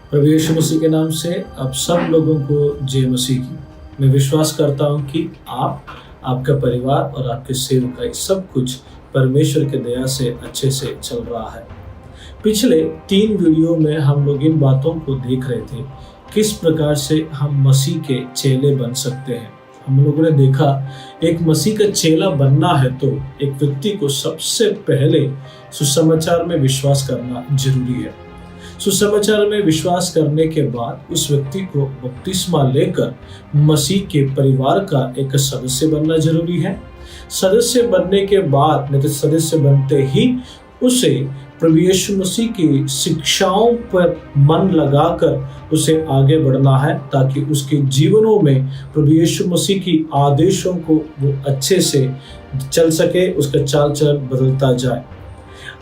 प्रभु यीशु मसीह के नाम से आप सब लोगों को जय मसीह की। मैं विश्वास करता हूं कि आपका परिवार और आपके सेवकाई सब कुछ परमेश्वर के दया से अच्छे से चल रहा है। पिछले 3 वीडियो में हम लोग इन बातों को देख रहे थे, किस प्रकार से हम मसीह के चेले बन सकते हैं। हम लोगों ने देखा एक मसीह का चेला बनना है तो एक व्यक्ति को सबसे पहले सुसमाचार में विश्वास करना जरूरी है। सुसमाचार में विश्वास करने के बाद उस व्यक्ति को बपतिस्मा लेकर मसीह के परिवार का एक सदस्य बनना जरूरी है। सदस्य बनने के बाद नहीं तो सदस्य बनते ही उसे प्रभु यीशु मसीह की शिक्षाओं पर मन लगाकर उसे आगे बढ़ना है, ताकि उसके जीवनों में प्रभु यीशु मसीह की आदेशों को वो अच्छे से चल सके, उसका चाल चलन बदलता जाए।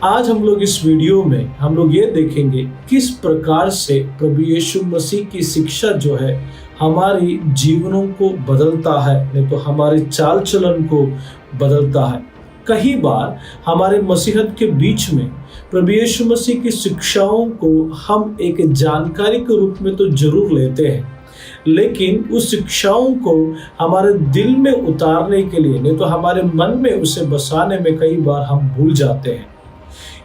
आज हम लोग इस वीडियो में हम लोग ये देखेंगे किस प्रकार से प्रभु यीशु मसीह की शिक्षा जो है हमारी जीवनों को बदलता है, नहीं तो हमारे चाल चलन को बदलता है। कई बार हमारे मसीहत के बीच में प्रभु यीशु मसीह की शिक्षाओं को हम एक जानकारी के रूप में तो जरूर लेते हैं, लेकिन उस शिक्षाओं को हमारे दिल में उतारने के लिए नहीं तो हमारे मन में उसे बसाने में कई बार हम भूल जाते हैं।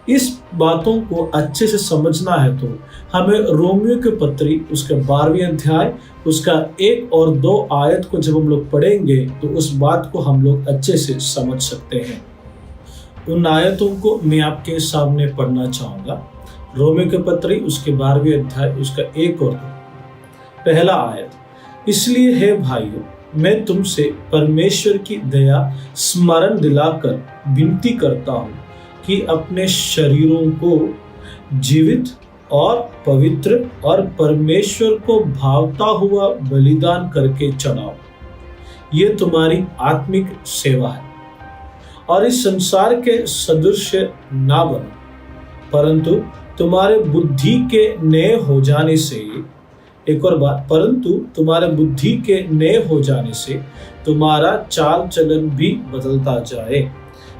इस बातों को अच्छे से समझना है तो हमें रोमियो के पत्री उसके 12वें अध्याय उसका 1 और 2 आयत को जब हम लोग पढ़ेंगे तो उस बात को हम लोग अच्छे से समझ सकते हैं। उन आयतों को मैं आपके सामने पढ़ना चाहूंगा। रोमियो के पत्री उसके 12वें अध्याय उसका 1 और 2। पहला आयत, इसलिए हे भाइयों, मैं तुमसे परमेश्वर की दया स्मरण दिलाकर विनती करता हूँ कि अपने शरीरों को जीवित और पवित्र और परमेश्वर को भावता हुआ बलिदान करके चढ़ाओ। ये तुम्हारी आत्मिक सेवा है। और इस संसार के सदृश्य ना बनो, परंतु तुम्हारे बुद्धि के नए हो जाने से, एक और बात, परंतु तुम्हारे बुद्धि के नए हो जाने से तुम्हारा चाल चलन भी बदलता जाए,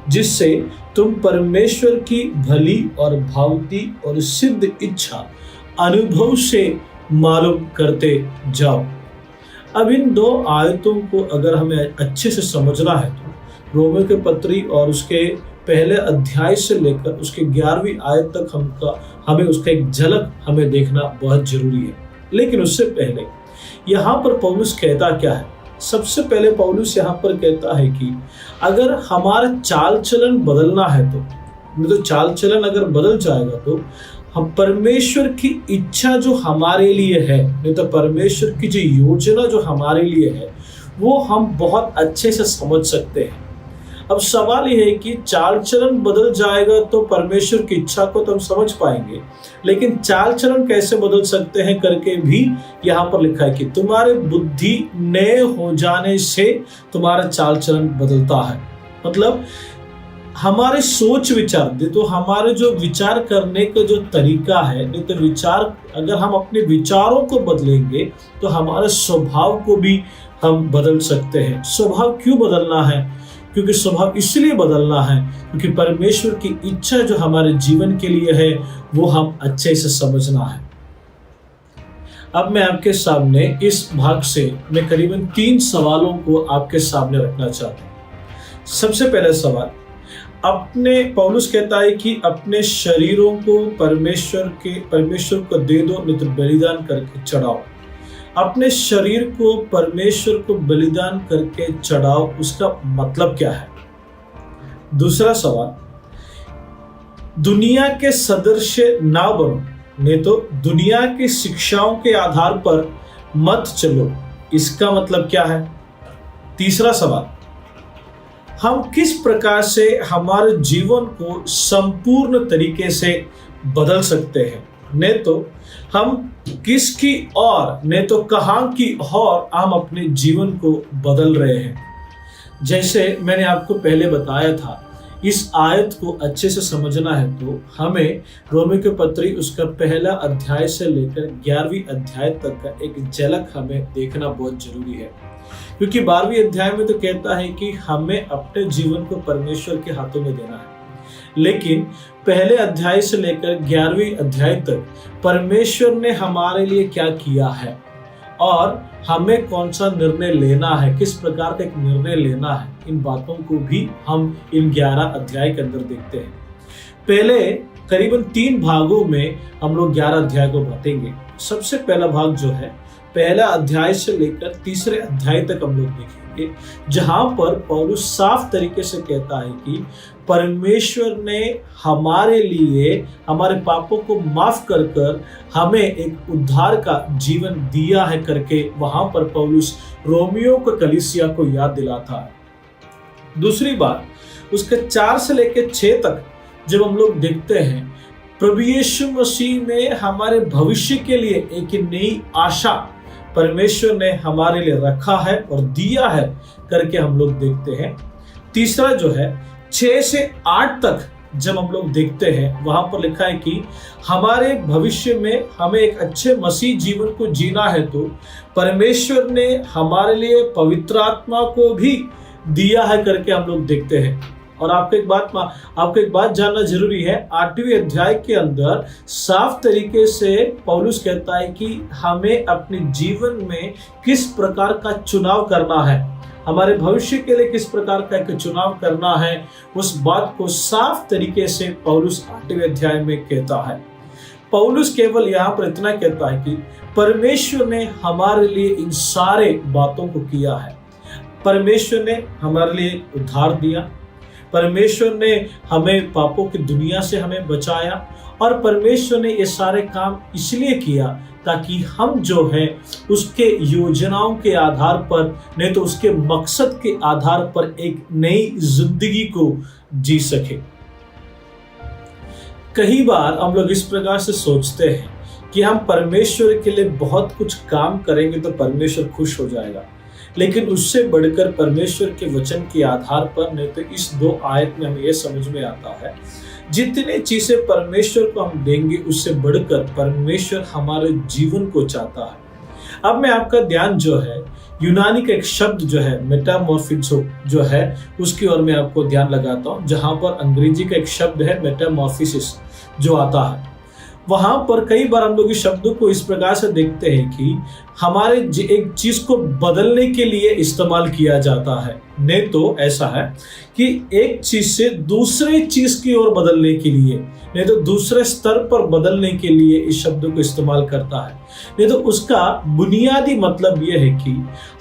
जिससे तुम परमेश्वर की भली और भावती और सिद्ध इच्छा अनुभव से मालूम करते जाओ। अब इन 2 आयतों को अगर हमें अच्छे से समझना है तो रोमियो के पत्री और उसके पहले अध्याय से लेकर उसके 11वीं आयत तक हमें उसका एक झलक हमें देखना बहुत जरूरी है। लेकिन उससे पहले यहाँ पर पौलुस कहता क्या है? सबसे पहले पौलुस यहाँ पर कहता है कि अगर हमारा चाल चलन बदलना है तो चाल चलन अगर बदल जाएगा तो हम परमेश्वर की इच्छा जो हमारे लिए है, नहीं तो परमेश्वर की जो योजना जो हमारे लिए है वो हम बहुत अच्छे से समझ सकते हैं। अब सवाल यह है कि चाल चलन बदल जाएगा तो परमेश्वर की इच्छा को तो हम समझ पाएंगे, लेकिन चाल चलन कैसे बदल सकते हैं करके भी यहाँ पर लिखा है कि तुम्हारे बुद्धि नए हो जाने से तुम्हारा चाल चलन बदलता है। मतलब हमारे सोच विचार तो हमारे जो विचार करने का जो तरीका है, नहीं तो विचार अगर हम अपने विचारों को बदलेंगे तो हमारे स्वभाव को भी हम बदल सकते हैं। स्वभाव क्यों बदलना है? क्योंकि स्वभाव इसलिए बदलना है क्योंकि परमेश्वर की इच्छा जो हमारे जीवन के लिए है वो हम अच्छे से समझना है। अब मैं आपके सामने इस भाग से मैं करीबन 3 सवालों को आपके सामने रखना चाहता हूँ। सबसे पहला सवाल, अपने पौलुस कहता है कि अपने शरीरों को परमेश्वर को दे दो, नहीं तो बलिदान करके चढ़ाओ। अपने शरीर को परमेश्वर को बलिदान करके चढ़ाओ, उसका मतलब क्या है? दूसरा सवाल, दुनिया के सदृश्य ना बनो, नहीं तो दुनिया की शिक्षाओं के आधार पर मत चलो, इसका मतलब क्या है? तीसरा सवाल, हम किस प्रकार से हमारे जीवन को संपूर्ण तरीके से बदल सकते हैं, नहीं तो हम किसकी और नहीं तो कहां की और हम अपने जीवन को बदल रहे हैं। जैसे मैंने आपको पहले बताया था, इस आयत को अच्छे से समझना है तो हमें रोमियो के पत्री उसका पहला अध्याय से लेकर 11वीं अध्याय तक का एक झलक हमें देखना बहुत जरूरी है। क्योंकि 12वीं अध्याय में तो कहता है कि हमें अपने जीवन को परमेश्वर के हाथों में देना है, लेकिन पहले अध्याय से लेकर 11वीं अध्याय तक परमेश्वर ने हमारे लिए क्या किया है और हमें कौन सा निर्णय लेना है, किस प्रकार का एक निर्णय लेना है, इन बातों को भी हम इन 11 अध्याय के अंदर देखते हैं। पहले करीबन 3 भागों में हम लोग 11 अध्याय को बांटेंगे। सबसे पहला भाग जो है पहला अध्याय से लेकर तीसरे अध्याय तक हम लोग देखेंगे, जहां पर पौलुस साफ तरीके से कहता है कि परमेश्वर ने हमारे लिए हमारे पापों को माफ कर कर हमें एक उद्धार का जीवन दिया है करके वहां पर पौलुस रोमियो को कलीसिया को याद दिलाता है। दूसरी बात उसके 4 से लेकर 6 तक जब हम लोग देखते हैं प्रभु यीशु मसीह में हमारे भविष्य के लिए एक नई आशा परमेश्वर ने हमारे लिए रखा है और दिया है करके हम लोग देखते हैं। तीसरा जो है 6 से 8 तक जब हम लोग देखते हैं वहां पर लिखा है कि हमारे भविष्य में हमें एक अच्छे मसीह जीवन को जीना है तो परमेश्वर ने हमारे लिए पवित्र आत्मा को भी दिया है करके हम लोग देखते हैं। और आपको एक बात जानना जरूरी है, 8वें अध्याय के अंदर साफ तरीके से पौलुस कहता है कि हमें अपने जीवन में किस प्रकार का चुनाव करना है, हमारे भविष्य के लिए किस प्रकार का एक चुनाव करना है, उस बात को साफ तरीके से पौलुस 8वें अध्याय में कहता है। पौलुस केवल यहाँ पर इतना कहता है कि परमेश्वर ने हमारे लिए इन सारे बातों को किया है। परमेश्वर ने हमारे लिए उद्धार दिया, परमेश्वर ने हमें पापों की दुनिया से हमें बचाया और परमेश्वर ने ये सारे काम इसलिए किया ताकि हम जो है उसके योजनाओं के आधार पर, नहीं तो उसके मकसद के आधार पर एक नई जिंदगी को जी सके। कई बार हम लोग इस प्रकार से सोचते हैं कि हम परमेश्वर के लिए बहुत कुछ काम करेंगे तो परमेश्वर खुश हो जाएगा, लेकिन उससे बढ़कर परमेश्वर के वचन के आधार पर, नहीं तो इस 2 आयत में हमें यह समझ में आता है जितने चीजें परमेश्वर को हम देंगे उससे बढ़कर परमेश्वर हमारे जीवन को चाहता है। अब मैं आपका ध्यान जो है यूनानी का एक शब्द जो है मेटामॉर्फिज़ो जो है उसकी ओर मैं आपको ध्यान लगाता हूँ, जहां पर अंग्रेजी का एक शब्द है मेटामॉर्फिसिस जो आता है। वहां पर कई बार हम लोग इस शब्द को इस प्रकार से देखते हैं कि हमारे एक चीज को बदलने के लिए इस्तेमाल किया जाता है, नहीं तो ऐसा है कि एक चीज से दूसरे चीज की ओर बदलने के लिए, नहीं तो दूसरे स्तर पर बदलने के लिए इस शब्द को इस्तेमाल करता है। नहीं तो उसका बुनियादी मतलब यह है कि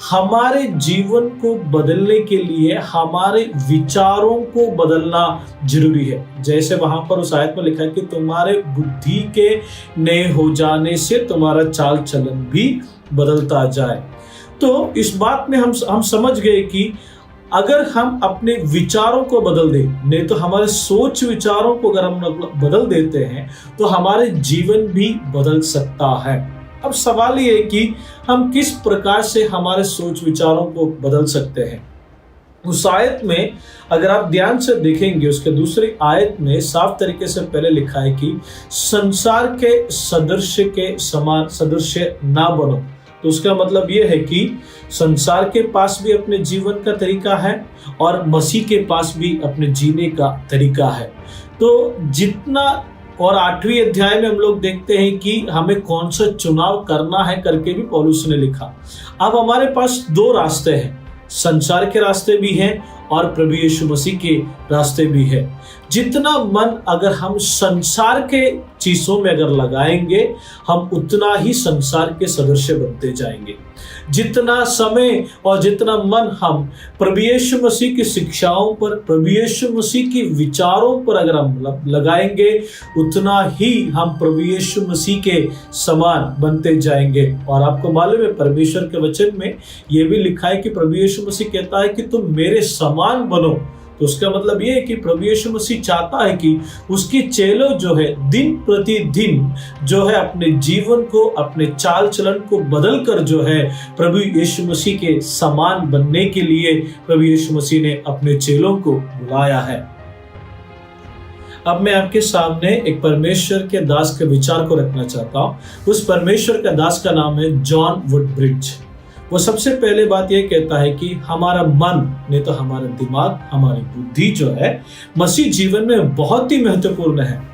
हमारे जीवन को बदलने के लिए हमारे विचारों को बदलना जरूरी है। जैसे वहां पर उस आयत में लिखा है कि तुम्हारे बुद्धि के नए हो जाने से तुम्हारा चाल चलन भी बदलता जाए। तो इस बात में हम समझ गए कि अगर हम अपने विचारों को बदल दें, नहीं तो हमारे सोच विचारों को अगर हम बदल देते हैं तो हमारे जीवन भी बदल सकता है। अब सवाल ये है कि हम किस प्रकार से हमारे सोच विचारों को बदल सकते हैं। उस आयत में अगर आप ध्यान से देखेंगे उसके दूसरी आयत में साफ तरीके से पहले लिखा है कि संसार के सदृश्य के समान सदृश्य ना बनो। तो उसका मतलब यह है कि संसार के पास भी अपने जीवन का तरीका है और मसीह के पास भी अपने जीने का तरीका है। तो जितना, और 8वें अध्याय में हम लोग देखते हैं कि हमें कौन सा चुनाव करना है करके भी पौलुस ने लिखा। अब हमारे पास 2 रास्ते हैं, संसार के रास्ते भी हैं और प्रभु यीशु मसीह के रास्ते भी है। जितना मन अगर हम संसार के चीजों में अगर लगाएंगे हम उतना ही संसार के सदृश्य बनते जाएंगे। जितना समय और जितना मन हम प्रभु यीशु मसीह की शिक्षाओं पर, प्रभु यीशु मसीह की विचारों पर अगर हम लगाएंगे उतना ही हम प्रभु यीशु मसीह के समान बनते जाएंगे। और आपको मालूम है परमेश्वर के वचन में यह भी लिखा है कि प्रभु यीशु मसीह कहता है कि तुम मेरे समान बनो। तो उसका मतलब ये है कि प्रभु यीशु मसीह चाहता है कि उसकी चेलों जो है दिन प्रतिदिन जो है अपने जीवन को, अपने चाल चलन को बदल कर जो है प्रभु यीशु मसीह के समान बनने के लिए प्रभु यीशु मसीह ने अपने चेलों को बुलाया है। अब मैं आपके सामने एक परमेश्वर के दास के विचार को रखना चाहता हूँ। उस परमेश्वर का दास का नाम है जॉन वुडब्रिज। वो सबसे पहले बात ये कहता है कि हमारा मन नहीं तो हमारा दिमाग, हमारी बुद्धि जो है मसीह जीवन में बहुत ही महत्वपूर्ण है।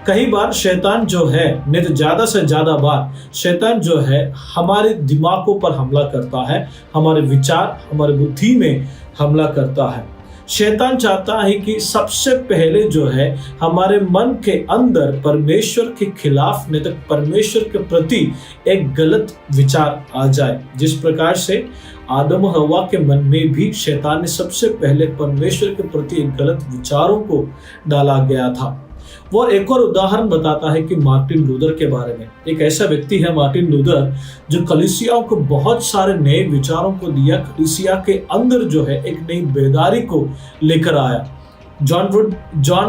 कई बार शैतान जो है, नहीं तो ज्यादा से ज्यादा बार शैतान जो है हमारे दिमागों पर हमला करता है, हमारे विचार, हमारे बुद्धि में हमला करता है। शैतान चाहता है कि सबसे पहले जो है हमारे मन के अंदर परमेश्वर के खिलाफ, नहीं तो परमेश्वर के प्रति एक गलत विचार आ जाए। जिस प्रकार से आदम और हव्वा के मन में भी शैतान ने सबसे पहले परमेश्वर के प्रति एक गलत विचारों को डाला गया था। वो एक और उदाहरण बताता है कि मार्टिन लूथर के बारे में। एक ऐसा व्यक्ति है मार्टिन लूथर जो कलीसियाओं को बहुत सारे नए विचारों को दिया, कलीसिया के अंदर जो है एक नई बेदारी को लेकर आया। जॉन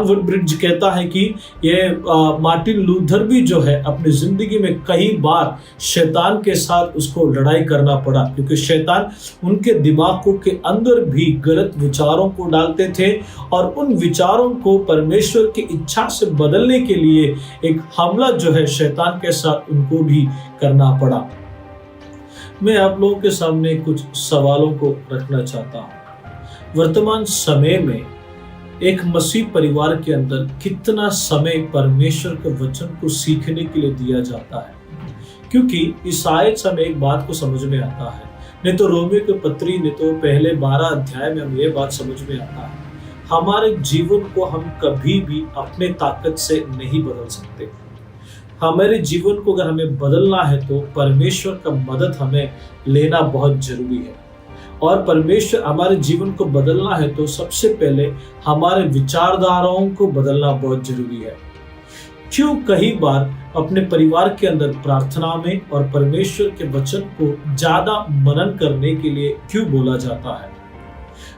वुडब्रिज कहता है कि ये मार्टिन लूथर भी जो है अपनी जिंदगी में कई बार शैतान के साथ उसको लड़ाई करना पड़ा, क्योंकि शैतान उनके दिमागों के अंदर भी गलत विचारों को डालते थे और उन विचारों को परमेश्वर की इच्छा से बदलने के लिए एक हमला जो है शैतान के साथ उनको भी करना पड़ा। मैं आप लोगों के सामने कुछ सवालों को रखना चाहता हूँ। वर्तमान समय में एक मसीह परिवार के अंदर कितना समय परमेश्वर के वचन को सीखने के लिए दिया जाता है? क्योंकि इस आयत से हमें एक बात को समझ में आता है, नहीं तो रोमियो के पत्री, नहीं तो पहले 12 अध्याय में हमें ये बात समझ में आता है, हमारे जीवन को हम कभी भी अपने ताकत से नहीं बदल सकते। हमारे जीवन को अगर हमें बदलना है तो परमेश्वर का मदद हमें लेना बहुत जरूरी है। और परमेश्वर हमारे जीवन को बदलना है तो सबसे पहले हमारे विचारधाराओं को बदलना बहुत जरूरी है। क्यों कई बार अपने परिवार के अंदर प्रार्थना में और परमेश्वर के वचन को ज्यादा मनन करने के लिए क्यों बोला जाता है?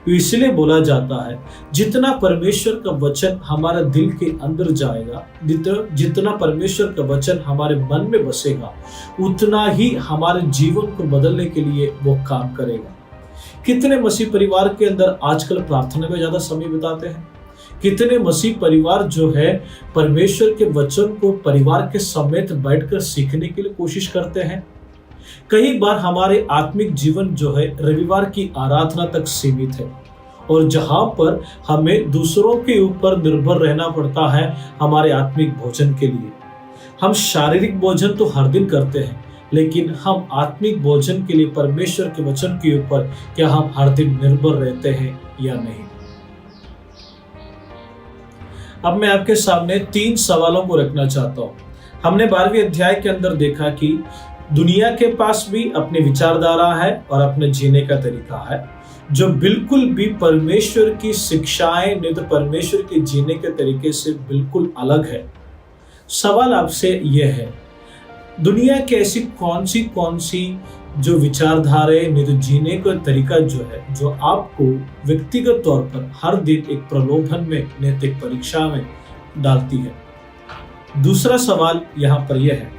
इसलिए बोला जाता है जितना परमेश्वर का वचन हमारे दिल के अंदर जाएगा, जितना परमेश्वर का वचन हमारे मन में बसेगा, उतना ही हमारे जीवन को बदलने के लिए वो काम करेगा। कितने मसीह परिवार के अंदर आजकल प्रार्थना में ज्यादा समय बिताते हैं? कितने मसीह परिवार जो है परमेश्वर के वचन को परिवार के समेत बैठकर सीखने के लिए कोशिश करते हैं? कई बार हमारे आत्मिक जीवन जो है रविवार की आराधना तक सीमित है, और जहां पर हमें दूसरों के ऊपर निर्भर रहना पड़ता है हमारे आत्मिक भोजन के लिए। हम शारीरिक भोजन तो हर दिन करते हैं, लेकिन हम आत्मिक भोजन के लिए परमेश्वर के वचन के ऊपर क्या हम हर दिन निर्भर रहते हैं या नहीं? अब मैं आपके सामने 3 सवालों को रखना चाहता हूं। हमने 12वें अध्याय के अंदर देखा कि दुनिया के पास भी अपनी विचारधारा है और अपने जीने का तरीका है जो बिल्कुल भी परमेश्वर की शिक्षाएं, नहीं तो परमेश्वर के जीने के तरीके से बिल्कुल अलग है। सवाल आपसे यह है, दुनिया की ऐसी कौन सी जो विचारधाराएं, नहीं तो जीने का तरीका जो है, जो आपको व्यक्तिगत तौर पर हर दिन एक प्रलोभन में, नैतिक परीक्षा में डालती है? दूसरा सवाल यहाँ पर यह है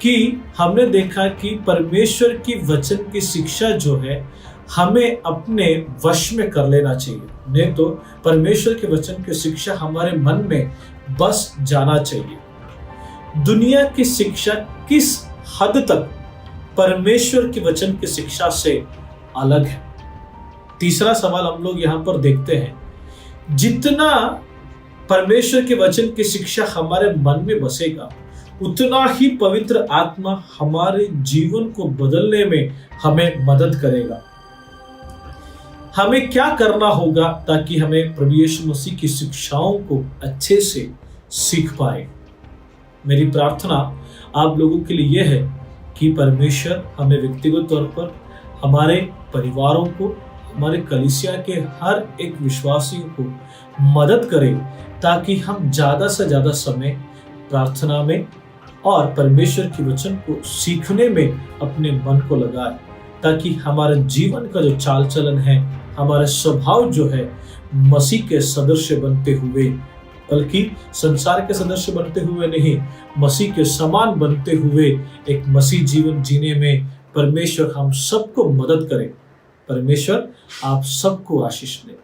कि हमने देखा कि परमेश्वर की वचन की शिक्षा जो है हमें अपने वश में कर लेना चाहिए, नहीं तो परमेश्वर के वचन की शिक्षा हमारे मन में बस जाना चाहिए। दुनिया की शिक्षा किस हद तक परमेश्वर के वचन की शिक्षा से अलग है? तीसरा सवाल हम लोग यहाँ पर देखते हैं, जितना परमेश्वर के वचन की शिक्षा हमारे मन में बसेगा, उतना ही पवित्र आत्मा हमारे जीवन को बदलने में हमें मदद करेगा। हमें क्या करना होगा ताकि हमें प्रभु यीशु मसीह की शिक्षाओं को अच्छे से सीख पाए? मेरी प्रार्थना आप लोगों के लिए यह है कि परमेश्वर हमें व्यक्तिगत तौर पर, हमारे परिवारों को, हमारे कलीसिया के हर एक विश्वासियों को मदद करे ताकि हम ज़्यादा से ज़्यादा समय प्रार्थना में और परमेश्वर के वचन को सीखने में अपने मन को लगाए, ताकि हमारे जीवन का जो चाल चलन है, हमारा स्वभाव जो है मसीह के सदृश बनते हुए, बल्कि संसार के सदस्य बनते हुए नहीं, मसीह के समान बनते हुए एक मसीह जीवन जीने में परमेश्वर हम सबको मदद करे। परमेश्वर आप सबको आशीष दे।